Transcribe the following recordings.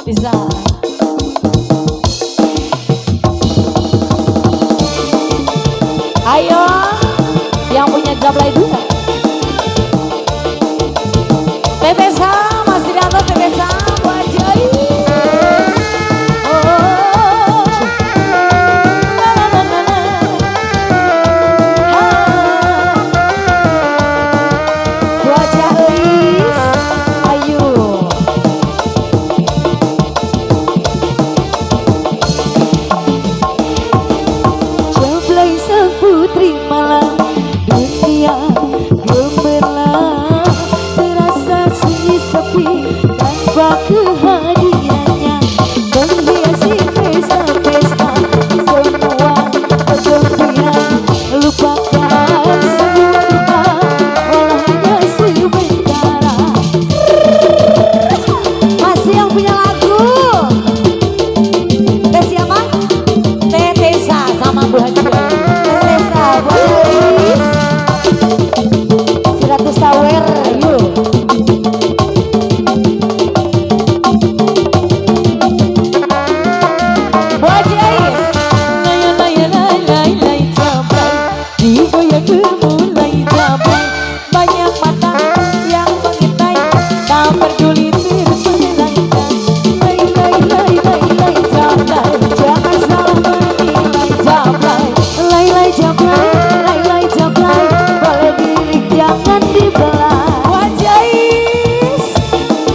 Bisa. Ayo, yang punya Jablay juga. Tepesa, masih di atas Tepesa, wajah. Putri malam dunia gemerlap, terasa sunyi sepi tanpa kehadirannya, menghiasi pesta-pesta semua kegembira, lupakan semua duka walau hanya sementara. Masih yang punya lagu Teh siapa? Teh Tesa sama Bu Haji. Siratus Sawer, ayo. Wajah Ais. Lay Jablay, digoyang mulai Jablay. Banyak mata yang mengintai, tak peduli terus menilaikan. Lay Jablay, jangan salah menilai Jablay. Lay Jablay, boleh diri jangan dibelah. Wajah Ais,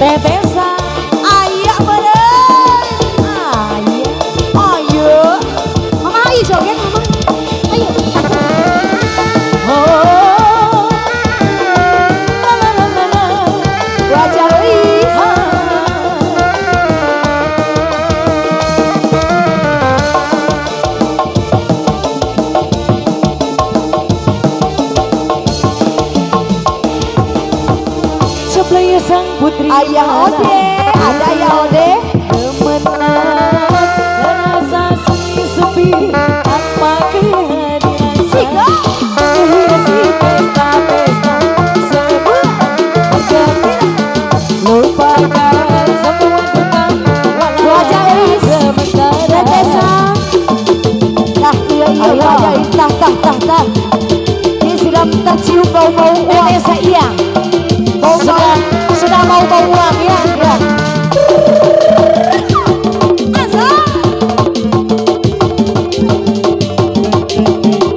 Tepesa, ayo beren, ayo, mama ayo joget mama, ayo. Oh, la, wajah Ais. Jablay sang putri ayah Ode, ada ayah Ode. Gemerlap, terasa sunyi sepi tanpa kehadiran. Siko, menghiasi pesta-pesta semua bergembira, lupakan semua duka walau wajah Ais sementara. Tesa, iya wajah Ais, tah. Ini sudah tercium bau-bau uang. Tesa iya. Sudah mau uang ya.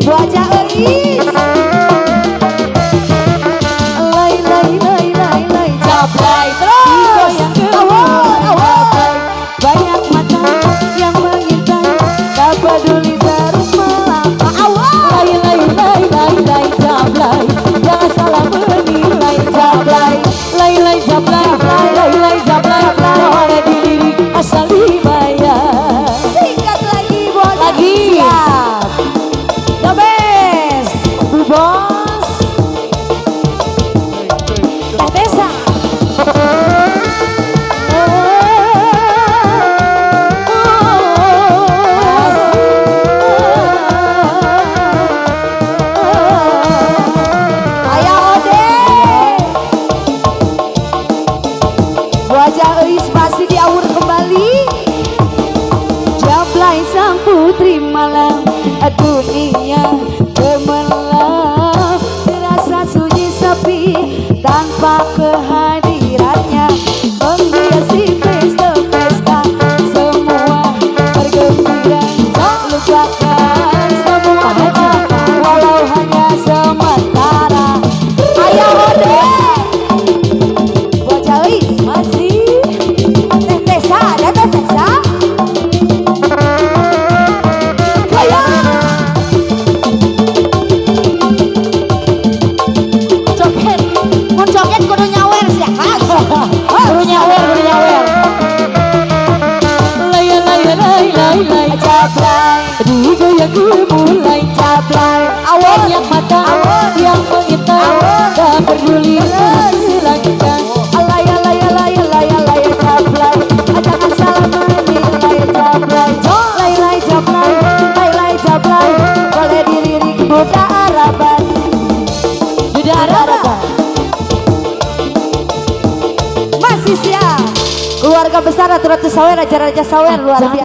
Wajah Ais. Lay Jablay terus. Awal. Banyak mata yang mengintai, tak peduli terus melangkah. Awal. Lay Jablay, jangan salah menilai Jablay. Lay Jablay, boleh diri asal dibayar. Singkat lagi buat lagi. Siap. The best, Bu Bos. Teh Tesa. Wajah Ais masih diaur kembali. Jablay sang putri malam dunia gemerlap, terasa sunyi sepi tanpa kehadirannya, menghiasi pesta-pesta semua bergembira, lupakan semua duka walau hanya sementara. Ayah Ode, wajah Ais masih. Teh Tesa, ada Teh Tesa. Ayo. Joget, mun joget kudu nyawer sih. Kudu nyawer. Lay Jablay, digoyang mulai Jablay. Banyak mata yang mengintai, tak peduli terus dilanjutkan. Lay Jablay, jangan salah menilai Jablay. Lay Jablay, boleh dilirik Bunda Araban. Masih siap. Keluarga besar Ratu Ratu Sawer, Raja Raja Sawer luar biasa.